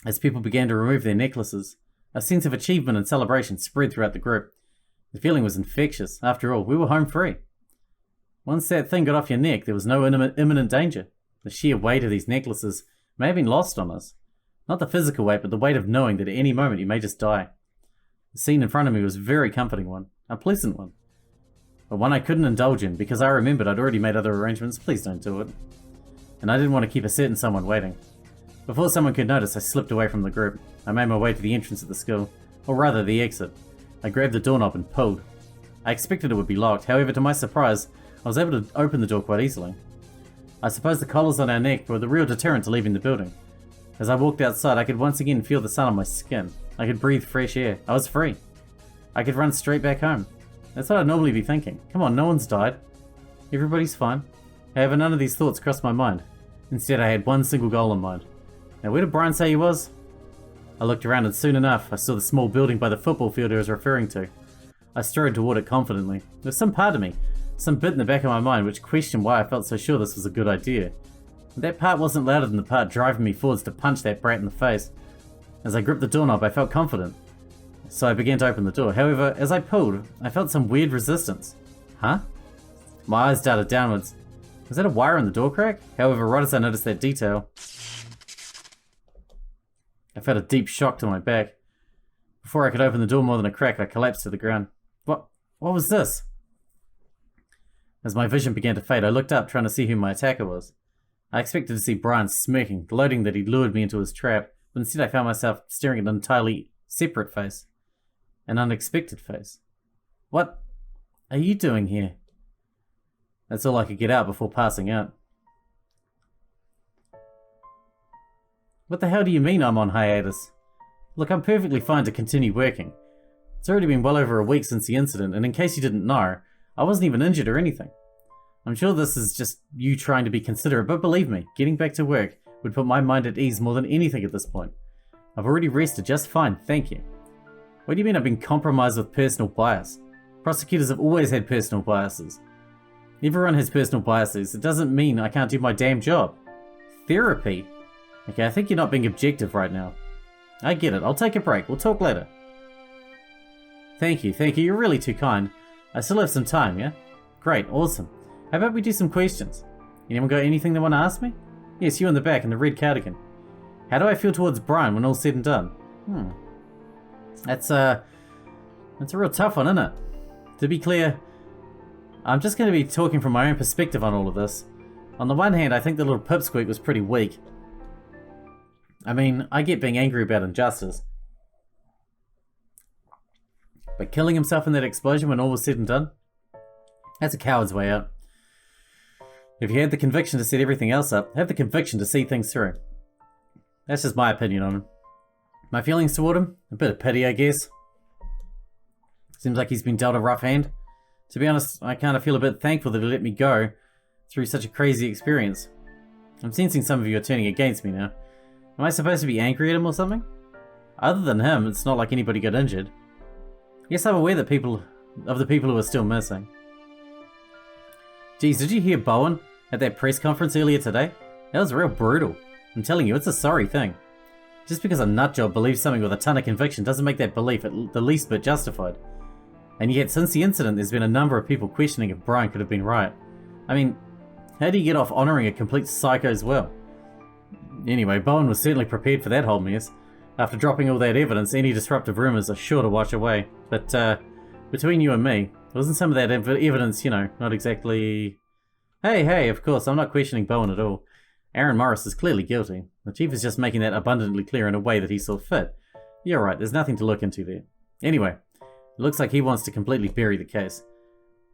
As people began to remove their necklaces, a sense of achievement and celebration spread throughout the group. The feeling was infectious. After all, we were home free. Once that thing got off your neck, there was no imminent danger. The sheer weight of these necklaces may have been lost on us. Not the physical weight, but the weight of knowing that at any moment you may just die. The scene in front of me was a very comforting one, a pleasant one. But one I couldn't indulge in because I remembered I'd already made other arrangements. Please don't do it. And I didn't want to keep a certain someone waiting. Before someone could notice, I slipped away from the group. I made my way to the entrance of the school, or rather the exit. I grabbed the doorknob and pulled. I expected it would be locked, however, to my surprise, I was able to open the door quite easily. I suppose the collars on our neck were the real deterrent to leaving the building. As I walked outside, I could once again feel the sun on my skin. I could breathe fresh air. I was free. I could run straight back home. That's what I'd normally be thinking. Come on, no one's died. Everybody's fine. However, none of these thoughts crossed my mind. Instead, I had one single goal in mind. Now, where did Brian say he was? I looked around and soon enough, I saw the small building by the football field he was referring to. I strode toward it confidently. There was some part of me, some bit in the back of my mind, which questioned why I felt so sure this was a good idea. But that part wasn't louder than the part driving me forwards to punch that brat in the face. As I gripped the doorknob, I felt confident. So I began to open the door. However, as I pulled, I felt some weird resistance. Huh? My eyes darted downwards. Was that a wire in the door crack? However, right as I noticed that detail, I felt a deep shock to my back. Before I could open the door more than a crack, I collapsed to the ground. What was this? As my vision began to fade, I looked up, trying to see who my attacker was. I expected to see Brian smirking, gloating that he'd lured me into his trap, but instead I found myself staring at an entirely separate face. An unexpected face. What are you doing here? That's all I could get out before passing out. What the hell do you mean I'm on hiatus? Look, I'm perfectly fine to continue working. It's already been well over a week since the incident, and in case you didn't know, I wasn't even injured or anything. I'm sure this is just you trying to be considerate, but believe me, getting back to work would put my mind at ease more than anything at this point. I've already rested just fine, thank you. What do you mean I've been compromised with personal bias? Prosecutors have always had personal biases. Everyone has personal biases. It doesn't mean I can't do my damn job. Therapy? Okay, I think you're not being objective right now. I get it. I'll take a break. We'll talk later. Thank you. You're really too kind. I still have some time, yeah? Great. Awesome. How about we do some questions? Anyone got anything they want to ask me? Yes, you in the back in the red cardigan. How do I feel towards Brian when all's said and done? That's a real tough one, isn't it? To be clear, I'm just going to be talking from my own perspective on all of this. On the one hand, I think the little pipsqueak was pretty weak. I mean, I get being angry about injustice. But killing himself in that explosion when all was said and done? That's a coward's way out. If you had the conviction to set everything else up, have the conviction to see things through. That's just my opinion on him. My feelings toward him? A bit of pity, I guess. Seems like he's been dealt a rough hand. To be honest, I kind of feel a bit thankful that he let me go through such a crazy experience. I'm sensing some of you are turning against me now. Am I supposed to be angry at him or something? Other than him, it's not like anybody got injured. Yes, I'm aware that the people who are still missing. Geez, did you hear Bowen at that press conference earlier today? That was real brutal. I'm telling you, it's a sorry thing. Just because a nutjob believes something with a ton of conviction doesn't make that belief at the least bit justified. And yet, since the incident, there's been a number of people questioning if Brian could have been right. I mean, how do you get off honouring a complete psycho as well? Anyway, Bowen was certainly prepared for that whole mess. After dropping all that evidence, any disruptive rumours are sure to wash away. But, between you and me, wasn't some of that evidence, not exactly... Hey, of course, I'm not questioning Bowen at all. Aaron Morris is clearly guilty. The chief is just making that abundantly clear in a way that he saw fit. You're right, there's nothing to look into there. Anyway, it looks like he wants to completely bury the case.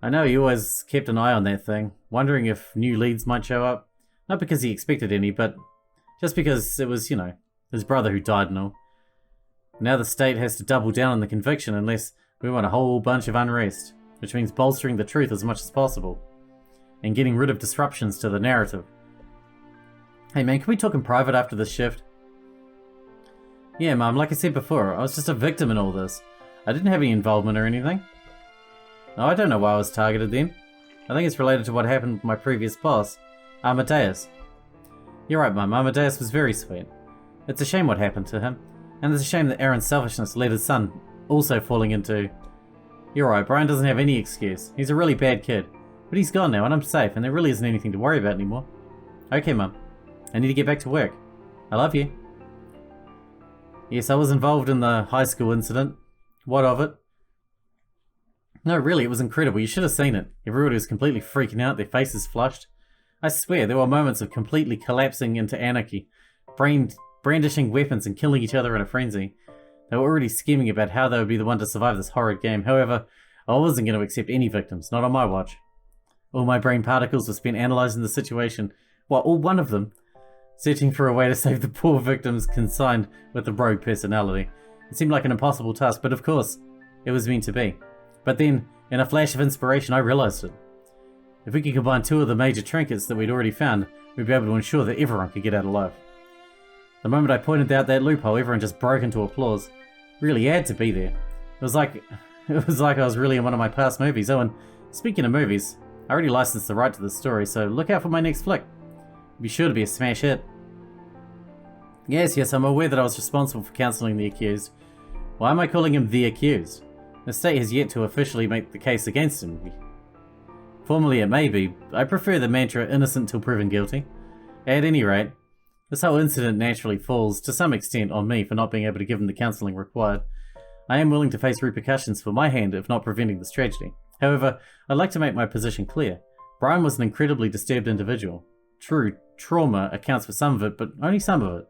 I know he always kept an eye on that thing, wondering if new leads might show up. Not because he expected any, but just because it was, his brother who died and all. Now the state has to double down on the conviction unless we want a whole bunch of unrest, which means bolstering the truth as much as possible, and getting rid of disruptions to the narrative. Hey man, can we talk in private after this shift? Yeah, Mum, like I said before, I was just a victim in all this. I didn't have any involvement or anything. No, I don't know why I was targeted then. I think it's related to what happened with my previous boss, Amadeus. You're right, Mum, Amadeus was very sweet. It's a shame what happened to him, and it's a shame that Aaron's selfishness led his son also falling into... You're right, Brian doesn't have any excuse. He's a really bad kid. But he's gone now, and I'm safe, and there really isn't anything to worry about anymore. Okay, Mum. I need to get back to work. I love you. Yes, I was involved in the high school incident. What of it? No, really, it was incredible. You should have seen it. Everybody was completely freaking out, their faces flushed. I swear, there were moments of completely collapsing into anarchy, brandishing weapons and killing each other in a frenzy. They were already scheming about how they would be the one to survive this horrid game. However, I wasn't going to accept any victims, not on my watch. All my brain particles were spent analysing the situation. Well, all one of them. Searching for a way to save the poor victims consigned with the rogue personality. It seemed like an impossible task, but of course, it was meant to be. But then, in a flash of inspiration, I realised it. If we could combine two of the major trinkets that we'd already found, we'd be able to ensure that everyone could get out alive. The moment I pointed out that loophole, everyone just broke into applause. Really had to be there. It was like I was really in one of my past movies. Oh, and speaking of movies, I already licensed the right to this story, so look out for my next flick. Be sure to be a smash hit. Yes, I'm aware that I was responsible for counselling the accused. Why am I calling him the accused? The state has yet to officially make the case against him. Formally it may be, I prefer the mantra innocent till proven guilty. At any rate, this whole incident naturally falls, to some extent, on me for not being able to give him the counselling required. I am willing to face repercussions for my hand if not preventing this tragedy. However, I'd like to make my position clear. Brian was an incredibly disturbed individual. True, trauma accounts for some of it, but only some of it.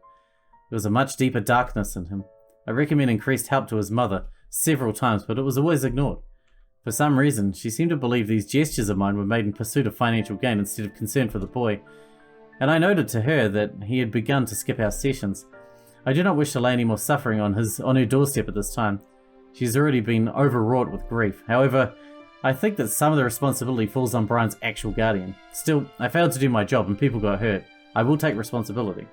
There was a much deeper darkness in him. I recommend increased help to his mother several times, but it was always ignored. For some reason, she seemed to believe these gestures of mine were made in pursuit of financial gain instead of concern for the boy. And I noted to her that he had begun to skip our sessions. I do not wish to lay any more suffering on her doorstep at this time. She has already been overwrought with grief. However, I think that some of the responsibility falls on Brian's actual guardian. Still, I failed to do my job and people got hurt. I will take responsibility.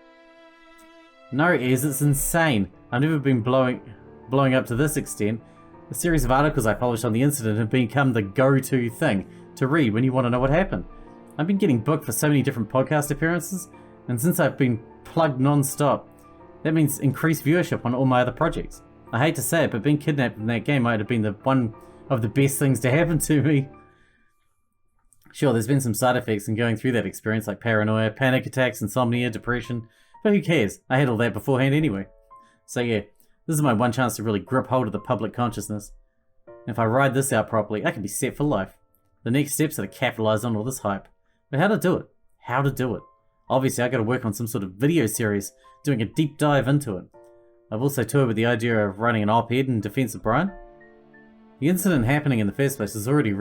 No, it's insane. I've never been blowing up to this extent. The series of articles I published on the incident have become the go-to thing to read when you want to know what happened. I've been getting booked for so many different podcast appearances, and since I've been plugged non-stop, that means increased viewership on all my other projects. I hate to say it, but being kidnapped in that game might have been the one of the best things to happen to me. Sure, there's been some side effects in going through that experience, like paranoia, panic attacks, insomnia, depression, but who cares? I had all that beforehand anyway. So yeah, this is my one chance to really grip hold of the public consciousness. And if I ride this out properly, I can be set for life. The next steps are to capitalize on all this hype. But how to do it? How to do it? Obviously, I got to work on some sort of video series, doing a deep dive into it. I've also toyed with the idea of writing an op-ed in defense of Brian. The incident happening in the first place is already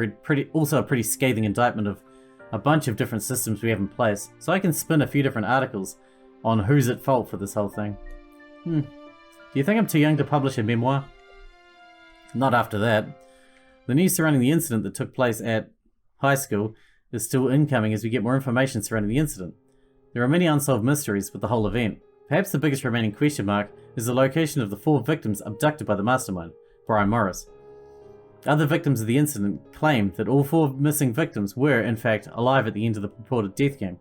also a pretty scathing indictment of a bunch of different systems we have in place, so I can spin a few different articles on who's at fault for this whole thing. Do you think I'm too young to publish a memoir? Not after that. The news surrounding the incident that took place at high school is still incoming as we get more information surrounding the incident. There are many unsolved mysteries with the whole event. Perhaps the biggest remaining question mark is the location of the 4 victims abducted by the mastermind, Brian Morris. Other victims of the incident claim that all 4 missing victims were, in fact, alive at the end of the purported death game.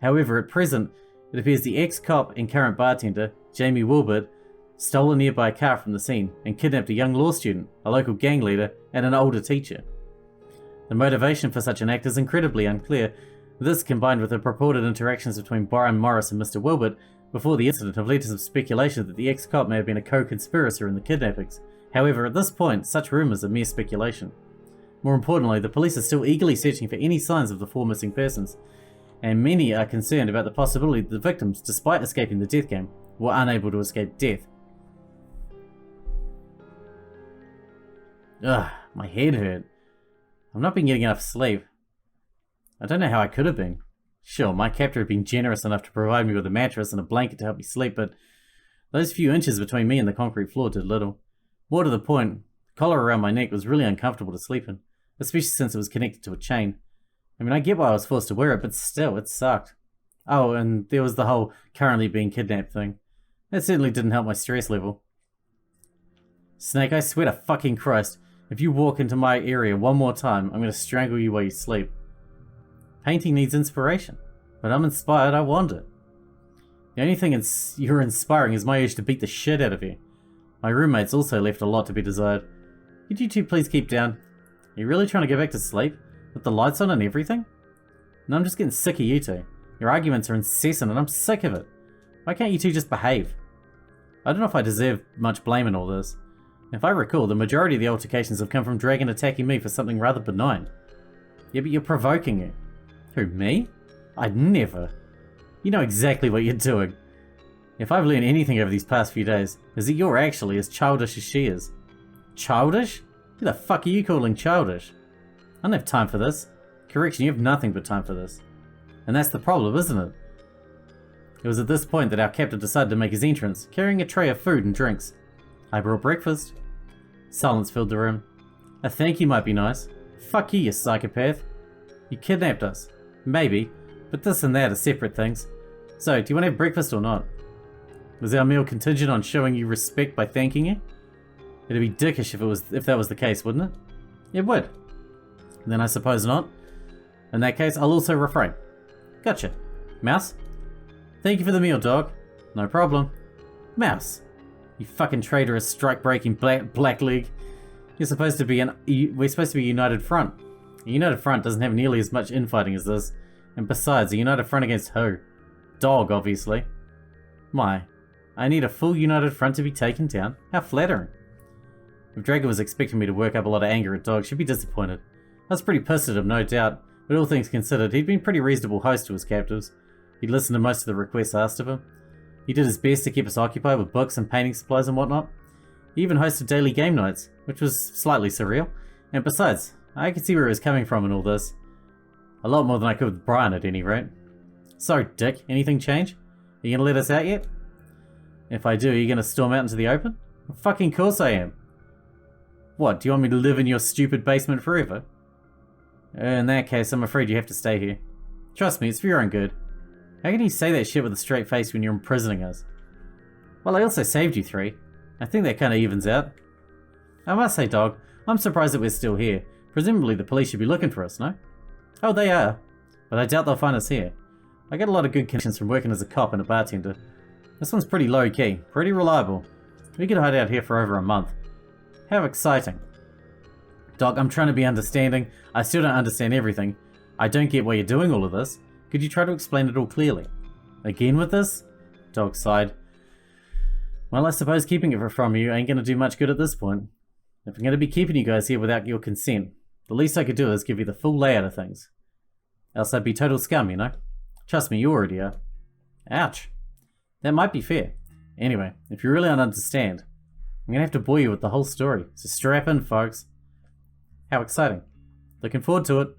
However, at present, it appears the ex-cop and current bartender, Jamie Wilbert, stole a nearby car from the scene and kidnapped a young law student, a local gang leader, and an older teacher. The motivation for such an act is incredibly unclear. This, combined with the purported interactions between Brian Morris and Mr. Wilbert before the incident, have led to some speculation that the ex-cop may have been a co-conspirator in the kidnappings. However, at this point, such rumours are mere speculation. More importantly, the police are still eagerly searching for any signs of the 4 missing persons, and many are concerned about the possibility that the victims, despite escaping the death game, were unable to escape death. Ugh, my head hurt. I've not been getting enough sleep. I don't know how I could have been. Sure, my captor had been generous enough to provide me with a mattress and a blanket to help me sleep, but those few inches between me and the concrete floor did little. More to the point, the collar around my neck was really uncomfortable to sleep in, especially since it was connected to a chain. I mean, I get why I was forced to wear it, but still, it sucked. Oh, and there was the whole currently being kidnapped thing. That certainly didn't help my stress level. Snake, I swear to fucking Christ, if you walk into my area one more time, I'm going to strangle you while you sleep. Painting needs inspiration, but I'm inspired, I want it. The only thing you're inspiring is my urge to beat the shit out of you. My roommates also left a lot to be desired. Could you two please keep down? Are you really trying to go back to sleep? With the lights on and everything? No, I'm just getting sick of you two. Your arguments are incessant and I'm sick of it. Why can't you two just behave? I don't know if I deserve much blame in all this. If I recall, the majority of the altercations have come from Dragon attacking me for something rather benign. Yeah, but you're provoking it. Who, me? I'd never. You know exactly what you're doing. If I've learned anything over these past few days, is that you're actually as childish as she is. Childish? Who the fuck are you calling childish? I don't have time for this. Correction, you have nothing but time for this. And that's the problem, isn't it? It was at this point that our captain decided to make his entrance, carrying a tray of food and drinks. I brought breakfast. Silence filled the room. A thank you might be nice. Fuck you psychopath. You kidnapped us. Maybe, but this and that are separate things. So, do you want to have breakfast or not? Was our meal contingent on showing you respect by thanking you? It'd be dickish if that was the case, wouldn't it? It would. Then I suppose not. In that case, I'll also refrain. Gotcha. Mouse? Thank you for the meal, dog. No problem. Mouse. You fucking traitorous, strike-breaking blackleg. We're supposed to be a united front. A united front doesn't have nearly as much infighting as this. And besides, a united front against who? Dog, obviously. My. I need a full united front to be taken down? How flattering. If Dragon was expecting me to work up a lot of anger at Dog, she'd be disappointed. I was pretty pissed at him, no doubt, but all things considered, he'd been a pretty reasonable host to his captives. He'd listened to most of the requests asked of him. He did his best to keep us occupied with books and painting supplies and whatnot. He even hosted daily game nights, which was slightly surreal. And besides, I could see where he was coming from in all this. A lot more than I could with Brian at any rate. So, Dick, anything change? Are you gonna let us out yet? If I do, are you gonna storm out into the open? Of fucking course I am. What, do you want me to live in your stupid basement forever? In that case, I'm afraid you have to stay here. Trust me, it's for your own good. How can you say that shit with a straight face when you're imprisoning us? Well, I also saved you three. I think that kinda evens out. I must say, Dog, I'm surprised that we're still here. Presumably the police should be looking for us, no? Oh, they are. But I doubt they'll find us here. I get a lot of good connections from working as a cop and a bartender. This one's pretty low-key, pretty reliable. We could hide out here for over a month. How exciting. Doc, I'm trying to be understanding. I still don't understand everything. I don't get why you're doing all of this. Could you try to explain it all clearly? Again with this? Doc sighed. Well, I suppose keeping it from you ain't gonna do much good at this point. If I'm gonna be keeping you guys here without your consent, the least I could do is give you the full layout of things. Else I'd be total scum, you know? Trust me, you already are. Ouch. That might be fair. Anyway, if you really don't understand, I'm gonna have to bore you with the whole story. So strap in, folks. How exciting. Looking forward to it.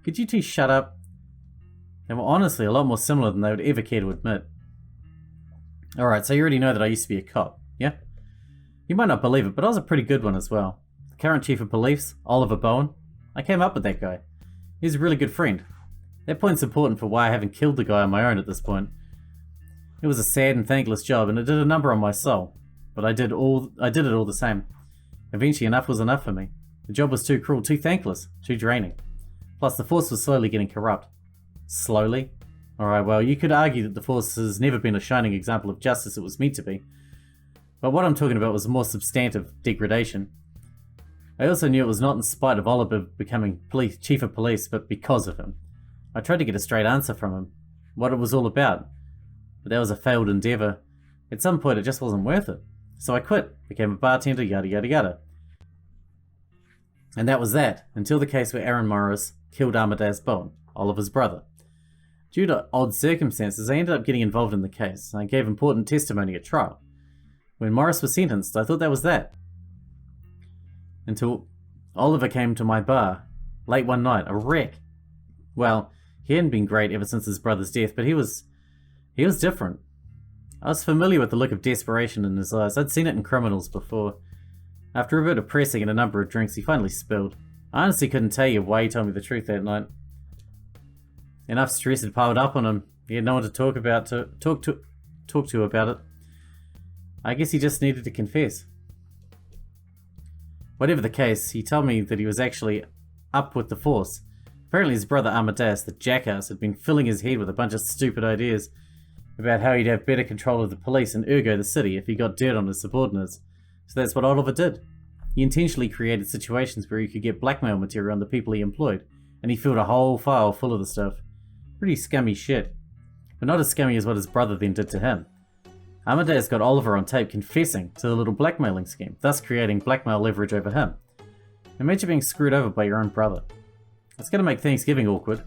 Could you two shut up? They were honestly a lot more similar than they would ever care to admit. Alright, so you already know that I used to be a cop, yeah? You might not believe it, but I was a pretty good one as well. The current chief of police, Oliver Bowen, I came up with that guy. He's a really good friend. That point's important for why I haven't killed the guy on my own at this point. It was a sad and thankless job, and it did a number on my soul. But I did it all the same. Eventually, enough was enough for me. The job was too cruel, too thankless, too draining. Plus, the Force was slowly getting corrupt. Slowly? Alright, well, you could argue that the Force has never been a shining example of justice it was meant to be. But what I'm talking about was more substantive degradation. I also knew it was not in spite of Oliver becoming chief of police, but because of him. I tried to get a straight answer from him, what it was all about. But that was a failed endeavour. At some point it just wasn't worth it. So I quit, became a bartender, yada yada yada. And that was that, until the case where Aaron Morris killed Amadeus Bowen, Oliver's brother. Due to odd circumstances, I ended up getting involved in the case. I gave important testimony at trial. When Morris was sentenced, I thought that was that. Until Oliver came to my bar, late one night, a wreck. Well, he hadn't been great ever since his brother's death, but he was different. I was familiar with the look of desperation in his eyes. I'd seen it in criminals before. After a bit of pressing and a number of drinks, he finally spilled. I honestly couldn't tell you why he told me the truth that night. Enough stress had piled up on him. He had no one to talk to about it. I guess he just needed to confess. Whatever the case, he told me that he was actually up with the Force. Apparently his brother Amadeus, the jackass, had been filling his head with a bunch of stupid ideas. about how he'd have better control of the police and ergo the city if he got dirt on his subordinates. So that's what Oliver did. He intentionally created situations where he could get blackmail material on the people he employed, and he filled a whole file full of the stuff. Pretty scummy shit. But not as scummy as what his brother then did to him. Amadeus got Oliver on tape confessing to the little blackmailing scheme, thus creating blackmail leverage over him. Imagine being screwed over by your own brother. It's going to make Thanksgiving awkward.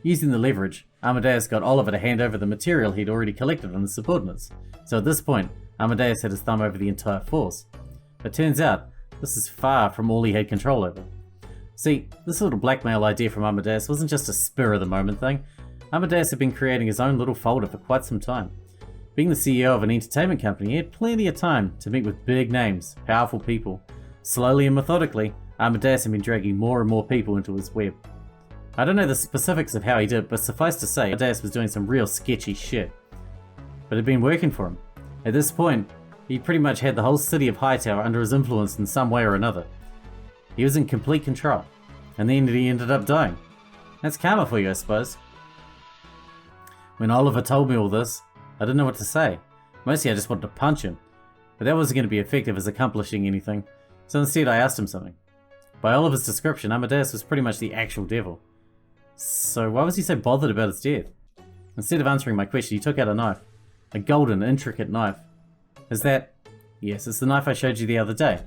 Using the leverage, Amadeus got Oliver to hand over the material he'd already collected on his subordinates. So at this point, Amadeus had his thumb over the entire force. But turns out, this is far from all he had control over. See, this little blackmail idea from Amadeus wasn't just a spur of the moment thing. Amadeus had been creating his own little folder for quite some time. Being the CEO of an entertainment company, he had plenty of time to meet with big names, powerful people. Slowly and methodically, Amadeus had been dragging more and more people into his web. I don't know the specifics of how he did, but suffice to say, Amadeus was doing some real sketchy shit. But it had been working for him. At this point, he pretty much had the whole city of Hightower under his influence in some way or another. He was in complete control, and then he ended up dying. That's karma for you, I suppose. When Oliver told me all this, I didn't know what to say. Mostly I just wanted to punch him, but that wasn't going to be effective as accomplishing anything, so instead I asked him something. By Oliver's description, Amadeus was pretty much the actual devil. So why was he so bothered about his death? Instead of answering my question, he took out a knife. A golden, intricate knife. Is that... Yes, it's the knife I showed you the other day.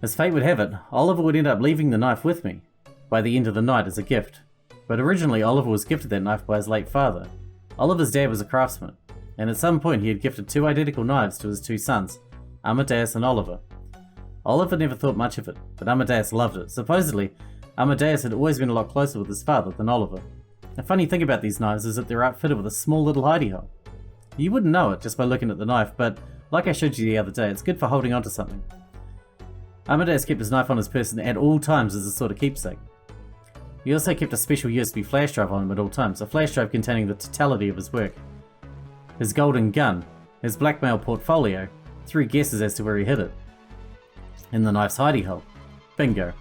As fate would have it, Oliver would end up leaving the knife with me by the end of the night as a gift. But originally Oliver was gifted that knife by his late father. Oliver's dad was a craftsman, and at some point he had gifted 2 identical knives to his 2 sons, Amadeus and Oliver. Oliver never thought much of it, but Amadeus loved it. Supposedly, Amadeus had always been a lot closer with his father than Oliver. The funny thing about these knives is that they're outfitted with a small little hidey hole. You wouldn't know it just by looking at the knife, but like I showed you the other day, it's good for holding onto something. Amadeus kept his knife on his person at all times as a sort of keepsake. He also kept a special USB flash drive on him at all times, a flash drive containing the totality of his work. His golden gun, his blackmail portfolio, 3 guesses as to where he hid it. In the knife's hidey hole. Bingo.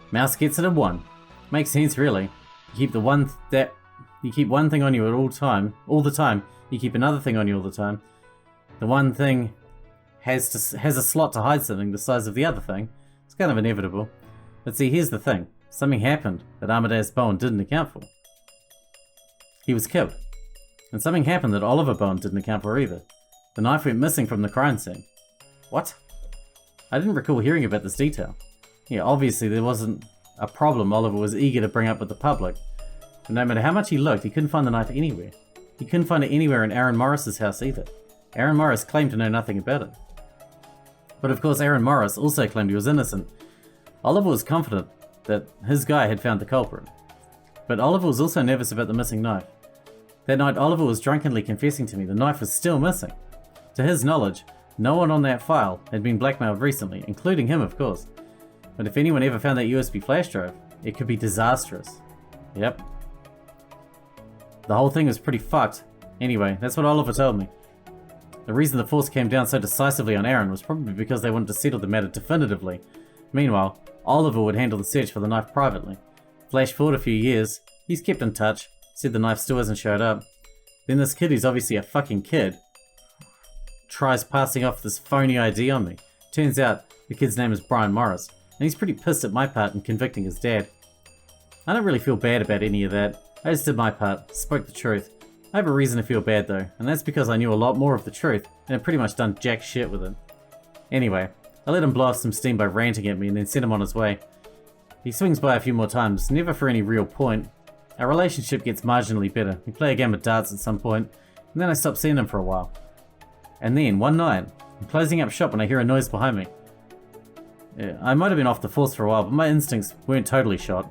Mouse gets it at 1. Makes sense really. You keep one thing on you at all the time. You keep another thing on you all the time. The one thing has a slot to hide something the size of the other thing. It's kind of inevitable. But see, here's the thing. Something happened that Amadeus Bowen didn't account for. He was killed. And something happened that Oliver Bowen didn't account for either. The knife went missing from the crime scene. What? I didn't recall hearing about this detail. Yeah, obviously there wasn't a problem Oliver was eager to bring up with the public. But no matter how much he looked, he couldn't find the knife anywhere. He couldn't find it anywhere in Aaron Morris's house either. Aaron Morris claimed to know nothing about it. But of course Aaron Morris also claimed he was innocent. Oliver was confident that his guy had found the culprit. But Oliver was also nervous about the missing knife. That night Oliver was drunkenly confessing to me the knife was still missing. To his knowledge, no one on that file had been blackmailed recently, including him of course. But if anyone ever found that USB flash drive, it could be disastrous. Yep. The whole thing was pretty fucked. Anyway, that's what Oliver told me. The reason the force came down so decisively on Aaron was probably because they wanted to settle the matter definitively. Meanwhile, Oliver would handle the search for the knife privately. Flash forward a few years, he's kept in touch, said the knife still hasn't showed up. Then this kid, who's obviously a fucking kid, tries passing off this phony ID on me. Turns out the kid's name is Brian Morris, and he's pretty pissed at my part in convicting his dad. I don't really feel bad about any of that. I just did my part, spoke the truth. I have a reason to feel bad though, and that's because I knew a lot more of the truth and had pretty much done jack shit with it. Anyway, I let him blow off some steam by ranting at me and then sent him on his way. He swings by a few more times, never for any real point. Our relationship gets marginally better. We play a game of darts at some point, and then I stop seeing him for a while. And then, one night, I'm closing up shop when I hear a noise behind me. Yeah, I might have been off the force for a while, but my instincts weren't totally shot.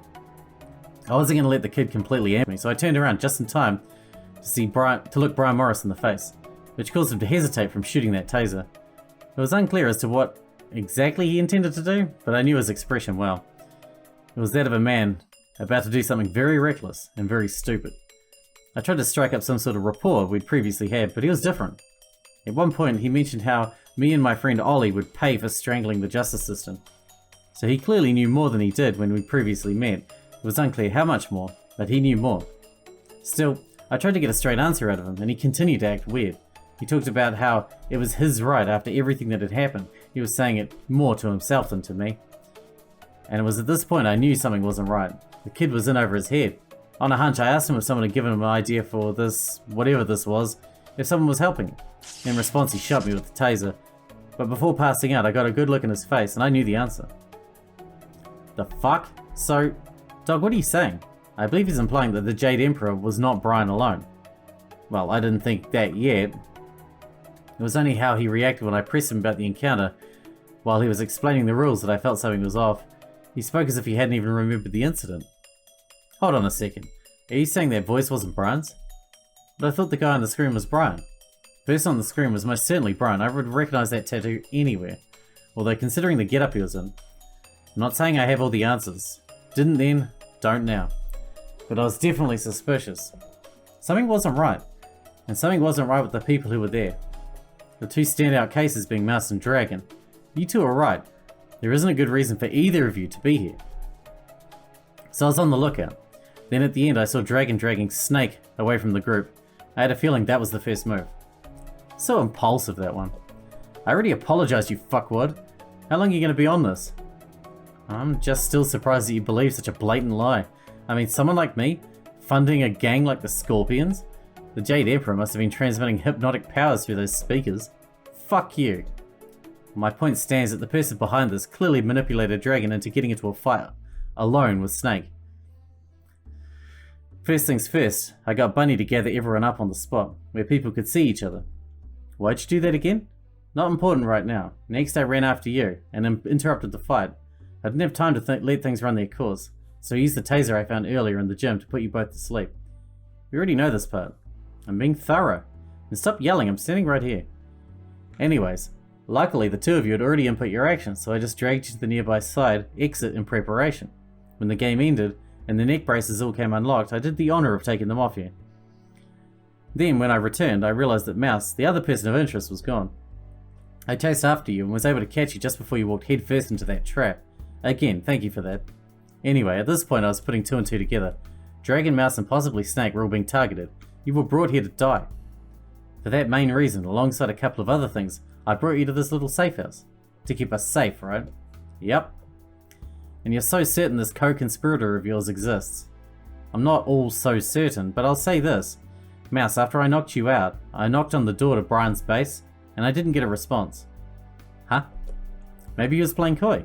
I wasn't going to let the kid completely amp me, so I turned around just in time to look Brian Morris in the face, which caused him to hesitate from shooting that taser. It was unclear as to what exactly he intended to do, but I knew his expression well. It was that of a man about to do something very reckless and very stupid. I tried to strike up some sort of rapport we'd previously had, but he was different. At one point, he mentioned how me and my friend Ollie would pay for strangling the justice system. So he clearly knew more than he did when we previously met. It was unclear how much more, but he knew more. Still, I tried to get a straight answer out of him, and he continued to act weird. He talked about how it was his right after everything that had happened. He was saying it more to himself than to me. And it was at this point I knew something wasn't right. The kid was in over his head. On a hunch, I asked him if someone had given him an idea for this, whatever this was, if someone was helping him. In response, he shot me with the taser. But before passing out, I got a good look in his face, and I knew the answer. The fuck? So, Dog, what are you saying? I believe he's implying that the Jade Emperor was not Brian alone. Well, I didn't think that yet. It was only how he reacted when I pressed him about the encounter. While he was explaining the rules that I felt something was off. He spoke as if he hadn't even remembered the incident. Hold on a second. Are you saying that voice wasn't Brian's? But I thought the guy on the screen was Brian. The person on the screen was most certainly Brian. I would recognize that tattoo anywhere. Although considering the getup he was in. I'm not saying I have all the answers. Didn't then, don't now. But I was definitely suspicious. Something wasn't right. And something wasn't right with the people who were there. The two standout cases being Mouse and Dragon. You two are right. There isn't a good reason for either of you to be here. So I was on the lookout. Then at the end I saw Dragon dragging Snake away from the group. I had a feeling that was the first move. So impulsive, that one. I already apologized, you fuckwad. How long are you going to be on this? I'm just still surprised that you believe such a blatant lie. I mean, someone like me, funding a gang like the Scorpions? The Jade Emperor must have been transmitting hypnotic powers through those speakers. Fuck you. My point stands that the person behind this clearly manipulated Dragon into getting into a fight, alone with Snake. First things first, I got Bunny to gather everyone up on the spot, where people could see each other. Why'd you do that again? Not important right now. Next I ran after you, and interrupted the fight. I didn't have time to let things run their course, so I used the taser I found earlier in the gym to put you both to sleep. You already know this part. I'm being thorough. And stop yelling, I'm standing right here. Anyways, luckily the two of you had already input your actions, so I just dragged you to the nearby side exit in preparation. When the game ended, and the neck braces all came unlocked, I did the honor of taking them off you. Then, when I returned, I realized that Mouse, the other person of interest, was gone. I chased after you and was able to catch you just before you walked headfirst into that trap. Again, thank you for that. Anyway, at this point I was putting two and two together. Dragon, Mouse and possibly Snake were all being targeted. You were brought here to die. For that main reason, alongside a couple of other things, I brought you to this little safe house. To keep us safe, right? Yep. And you're so certain this co-conspirator of yours exists. I'm not all so certain, but I'll say this. Mouse, after I knocked you out, I knocked on the door to Brian's base, and I didn't get a response. Huh? Maybe he was playing coy.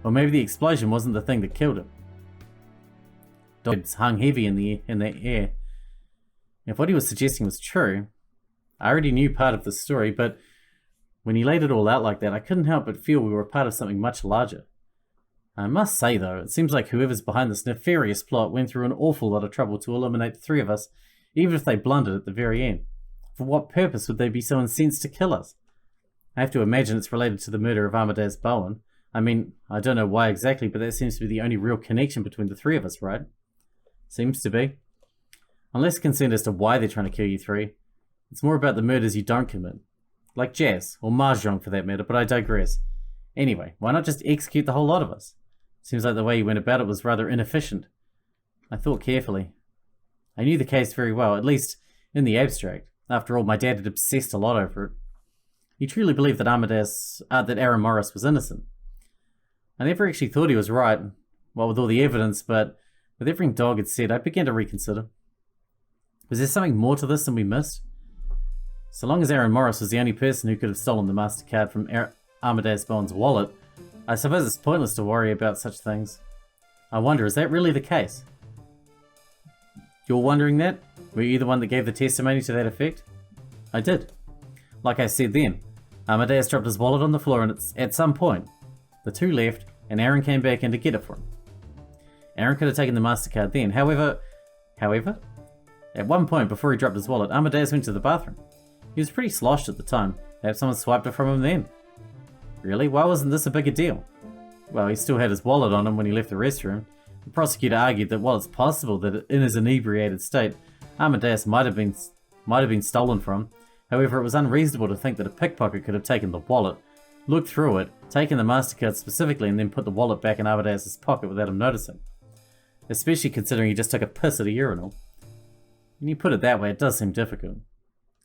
Or maybe the explosion wasn't the thing that killed him. Dogs hung heavy in the air. If what he was suggesting was true, I already knew part of the story, but when he laid it all out like that, I couldn't help but feel we were part of something much larger. I must say though, it seems like whoever's behind this nefarious plot went through an awful lot of trouble to eliminate the three of us, even if they blundered at the very end. For what purpose would they be so incensed to kill us? I have to imagine it's related to the murder of Amadeus Bowen. I mean, I don't know why exactly, but that seems to be the only real connection between the three of us, right? Seems to be. I'm less concerned as to why they're trying to kill you three. It's more about the murders you don't commit. Like Jazz, or Mahjong for that matter, but I digress. Anyway, why not just execute the whole lot of us? Seems like the way you went about it was rather inefficient. I thought carefully. I knew the case very well, at least in the abstract. After all, my dad had obsessed a lot over it. He truly believed that Aaron Morris was innocent. I never actually thought he was right, well, with all the evidence, but with everything Dog had said, I began to reconsider. Was there something more to this than we missed? So long as Aaron Morris was the only person who could have stolen the MasterCard from Amadeus Bowen's wallet, I suppose it's pointless to worry about such things. I wonder, is that really the case? You're wondering that? Were you the one that gave the testimony to that effect? I did. Like I said then, Amadeus dropped his wallet on the floor and at some point, the two left and Aaron came back in to get it for him. Aaron could have taken the MasterCard then, however, at one point before he dropped his wallet, Amadeus went to the bathroom. He was pretty sloshed at the time. Perhaps someone swiped it from him then. Really? Why wasn't this a bigger deal? Well, he still had his wallet on him when he left the restroom. The prosecutor argued that while it's possible that in his inebriated state, Amadeus might have been stolen from, however, it was unreasonable to think that a pickpocket could have taken the wallet, looked through it, taken the MasterCard specifically, and then put the wallet back in Amadeus' pocket without him noticing. Especially considering he just took a piss at a urinal. When you put it that way, it does seem difficult.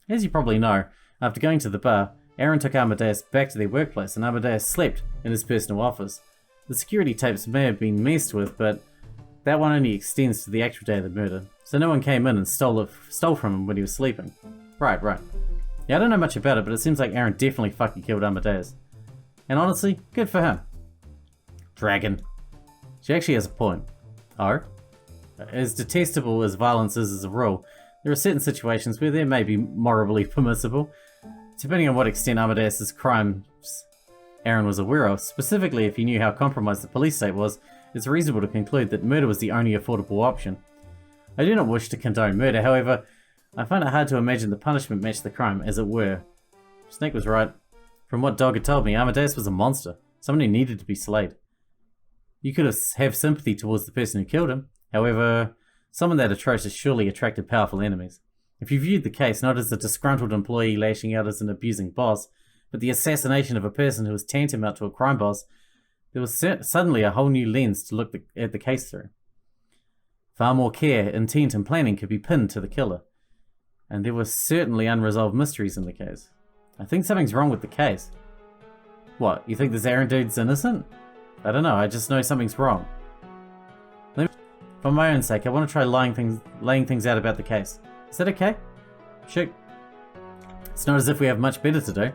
As you probably know, after going to the bar, Aaron took Amadeus back to their workplace and Amadeus slept in his personal office. The security tapes may have been messed with, but that one only extends to the actual day of the murder, so no one came in and stole from him when he was sleeping. Right. Yeah, I don't know much about it, but it seems like Aaron definitely fucking killed Amadeus. And honestly, good for him. Dragon. She actually has a point. Oh? As detestable as violence is as a rule, there are certain situations where they may be morally permissible, depending on what extent Amadeus' crimes Aaron was aware of. Specifically, if he knew how compromised the police state was, it's reasonable to conclude that murder was the only affordable option. I do not wish to condone murder, however, I find it hard to imagine the punishment matched the crime, as it were. Snake was right. From what Dog had told me, Amadeus was a monster, someone who needed to be slayed. You could have sympathy towards the person who killed him, however, someone that atrocious surely attracted powerful enemies. If you viewed the case not as a disgruntled employee lashing out as an abusing boss, but the assassination of a person who was tantamount to a crime boss, there was suddenly a whole new lens to look at the case through. Far more care, intent, and planning could be pinned to the killer. And there were certainly unresolved mysteries in the case. I think something's wrong with the case. What, you think this Aaron dude's innocent? I don't know, I just know something's wrong. For my own sake, I want to try laying things out about the case. Is that okay? Shoot. It's not as if we have much better to do.